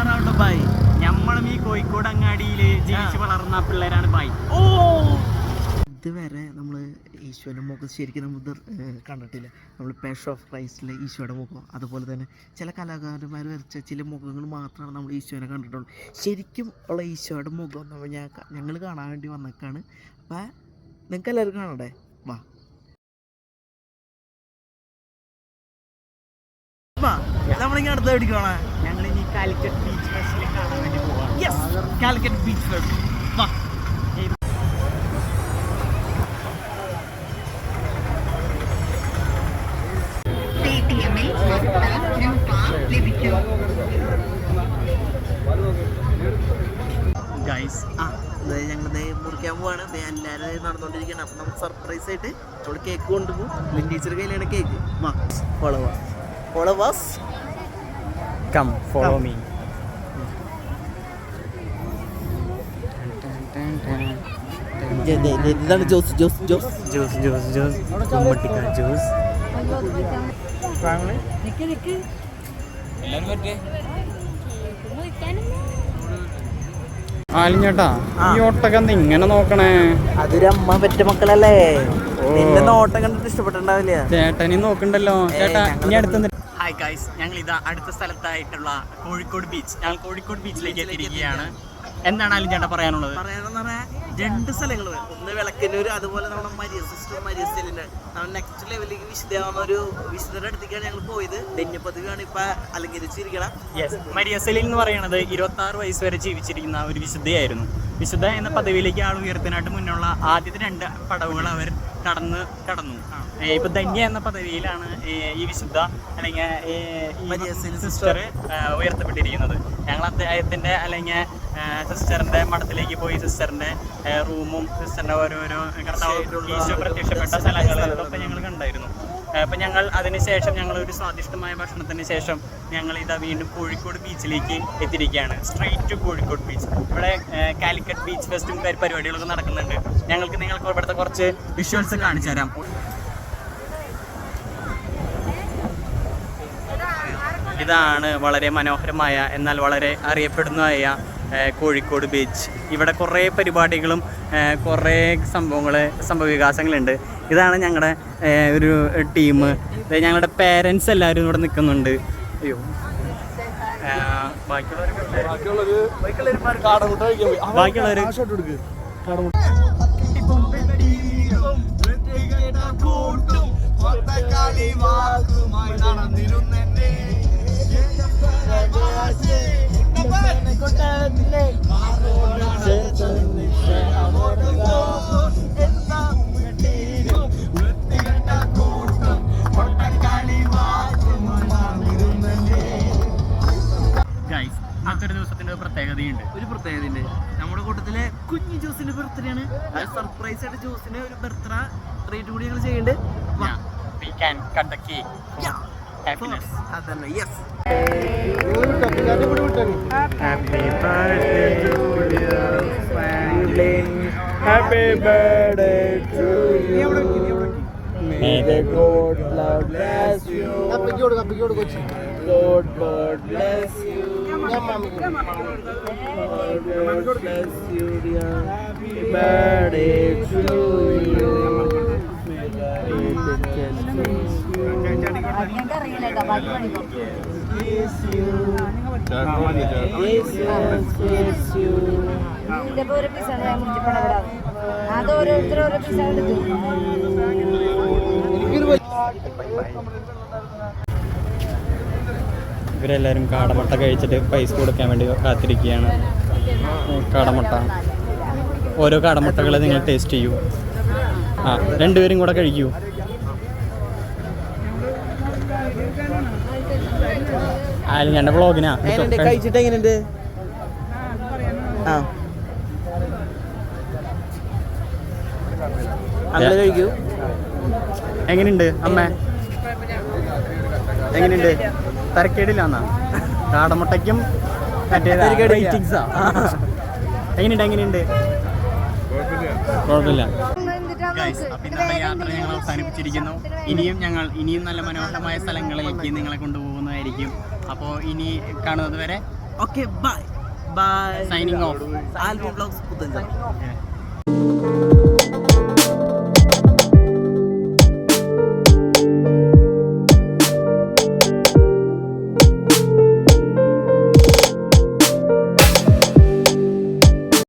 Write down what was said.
എത്താറാവുണ്ട് by. നമ്മളും ഈ കോഴിക്കോട് അങ്ങാടിയിൽ ജീവിച്ച് വളർന്ന പിള്ളേരാണ് ബൈ. ഇതുവരെ നമ്മൾ ഈശോയുടെ മുഖം ശരിക്കും നമ്മൾ കണ്ടിട്ടില്ല. നമ്മൾ പാഷൻ ഓഫ് ക്രൈസ്റ്റിലെ ഈശോയുടെ മുഖം, അതുപോലെ തന്നെ ചില കലാകാരന്മാർ വരച്ച ചില മുഖങ്ങൾ മാത്രമാണ് നമ്മൾ ഈശോനെ കണ്ടിട്ടുള്ളൂ. ശരിക്കും ഉള്ള ഈശോയുടെ മുഖം ഞങ്ങൾ കാണാൻ വേണ്ടി വന്നേക്കാണ്. അപ്പം നിങ്ങൾക്ക് എല്ലാവർക്കും കാണണ്ടേ? വാ നമ്മളിങ്ങനെ അടുത്ത എവിടേക്കാണ്? ഞങ്ങളിനി കാലിക്കറ്റ് ബീച്ച് ഫെസ്റ്റിൽ കാണാൻ വേണ്ടി പോവാം. Yes, Calicut beach fest. വാ. ഗൈസ്, ഞങ്ങളിത് മുറിക്കാൻ പോവാണ്. എല്ലാവരും നടന്നുകൊണ്ടിരിക്കുകയാണ്. അപ്പം നമുക്ക് സർപ്രൈസ് ആയിട്ട് നമ്മൾ കേക്ക് കൊണ്ടുപോകും. ലിൻ ടീച്ചർ കയ്യിലാണ് കേക്ക്. വാ, follow us. Come, follow me. ഇതാണ് ജോസ്. കുമ്മട്ടിക്ക ജ്യൂസ്. ആലിഞ്ഞേട്ടാ, ഈ ഒട്ടകം ഇങ്ങനെ നോക്കണേ? അതൊരു അമ്മ പറ്റ മക്കളല്ലേ. നിന്റെ നോട്ടം കണ്ടിട്ട് ഇഷ്ടപ്പെട്ടിട്ടുണ്ടാവില്ല. ചേട്ടനെ നോക്കണ്ടല്ലോ. ചേട്ടാ ഇനി അടുത്ത. ഹായ് ഗൈസ്, ഞങ്ങൾ ഇതാ അടുത്ത സ്ഥലത്തായിട്ടുള്ള കോഴിക്കോട് ബീച്ച്. ഞങ്ങൾ കോഴിക്കോട് ബീച്ചിലേക്ക് എത്തിയിരിക്കുകയാണ്. എന്താണ് അലിൻ ചേട്ടാ പറയാനുള്ളത്? പറയാനെന്ന് പറഞ്ഞാൽ 2 സ്ഥലങ്ങൾ, ഒന്ന് വിളക്കന്നൂർ, അതുപോലെ നമ്മുടെ മരിയസിലിൻ്റെ നമ്മൾ നെക്സ്റ്റ് ലെവലിലേക്ക് വിശുദ്ധമാവുന്ന ഒരു വിശുദ്ധരുടെ അടുത്തേക്കാണ് ഞങ്ങൾ പോയത്. ധന്യപദവിയാണ് ഇപ്പം അലങ്കരിച്ചിരിക്കണം. യെസ്, മരിയസിലിൻ എന്ന് പറയുന്നത് 26 വയസ്സ് വരെ ജീവിച്ചിരിക്കുന്ന ഒരു വിശുദ്ധയായിരുന്നു. വിശുദ്ധ എന്ന പദവിയിലേക്ക് ആൾ ഉയർത്താനായിട്ട് മുന്നുള്ള ആദ്യത്തെ 2 പടവുകൾ അവർ കടന്നു. ഇപ്പൊ ധന്യ എന്ന പദവിയിലാണ് ഈ വിശുദ്ധ അല്ലെങ്കിൽ സിസ്റ്റർ ഉയർത്തപ്പെട്ടിരിക്കുന്നത്. ഞങ്ങൾ അദ്ദേഹത്തിന്റെ അല്ലെങ്കിൽ സിസ്റ്ററിന്റെ മഠത്തിലേക്ക് പോയി സിസ്റ്ററിന്റെ റൂമും സിസ്റ്ററിന്റെ ഓരോരോ ഈശോ പ്രത്യക്ഷപ്പെട്ട സ്ഥലങ്ങളൊക്കെ ഞങ്ങൾ കണ്ടായിരുന്നു. അപ്പം ഞങ്ങൾ അതിനുശേഷം ഞങ്ങളൊരു സ്വാദിഷ്ടമായ ഭക്ഷണത്തിന് ശേഷം ഞങ്ങൾ ഇതാ വീണ്ടും കോഴിക്കോട് ബീച്ചിലേക്ക് എത്തിയിരിക്കുകയാണ്. Straight to Kozhikode beach. ഇവിടെ കാലിക്കറ്റ് ബീച്ച് ഫെസ്റ്റും പരിപാടികളൊക്കെ നടക്കുന്നുണ്ട്. നിങ്ങൾക്ക് ഇവിടുത്തെ കുറച്ച് വിഷ്വൽസ് കാണിച്ചു തരാം. ഇതാണ് വളരെ മനോഹരമായ എന്നാൽ വളരെ അറിയപ്പെടുന്നതായ കോഴിക്കോട് ബീച്ച്. ഇവിടെ കുറേ പരിപാടികളും കുറേ സംഭവവികാസങ്ങളുണ്ട്. ഇതാണ് ഞങ്ങളുടെ ഒരു ടീം. ഞങ്ങളുടെ പേരൻസ് എല്ലാവരും ഇവിടെ നിൽക്കുന്നുണ്ട്. അയ്യോ, അതൊരു ദിവസത്തിന്റെ പ്രത്യേകതയുണ്ട്. ഒരു പ്രത്യേകതയുണ്ട്. നമ്മുടെ കൂട്ടത്തിലെ കുഞ്ഞു ജ്യൂസിന്റെ ബർത്ത്ഡേ ആണ്. സർപ്രൈസ് ആയിട്ട് ജ്യൂസിന് ഒരു ബർത്ത്ഡേ ട്രീറ്റ് കൂടി ഞങ്ങൾ ചെയ്യുന്നുണ്ട്. We can cut the cake. Happiness. അതന്നെ. Yes. Happy birthday to you, Franklin. Happy birthday to you. May the God bless you. God bless you. God bless you, dear. Happy birthday to you. ഇവരെല്ലാവരും കാടമുട്ട കഴിച്ചിട്ട് പൈസ കൊടുക്കാൻ വേണ്ടി കാത്തിരിക്കുകയാണ്. കാടമുട്ട, ഓരോ കാടമുട്ടകൾ നിങ്ങൾ ടേസ്റ്റ് ചെയ്യൂ. 2 പേരും കൂടെ കഴിക്കൂ. ആയാലും എൻ്റെ വ്ളോഗിനാ കഴിച്ചിട്ട് എങ്ങനെയുണ്ട്? അങ്ങനെ കഴിക്കൂ. എങ്ങനെയുണ്ട് അമ്മ? എങ്ങനെയുണ്ട്? തരക്കേടില്ലാന്നാ? കാടമുട്ടയ്ക്കും റേറ്റിംഗ്സാ? എങ്ങനെയുണ്ട്? കുഴപ്പമില്ല. അപ്പം ഇന്നത്തെ യാത്ര ഞങ്ങൾ അവസാനിപ്പിച്ചിരിക്കുന്നു. ഇനിയും നല്ല മനോഹരമായ സ്ഥലങ്ങളിലേക്ക് നിങ്ങളെ കൊണ്ടുപോകുന്നതായിരിക്കും. അപ്പോൾ ഇനി കാണുന്നത് വരെ okay bye bye. Signing off. Album blogs Puthenchery.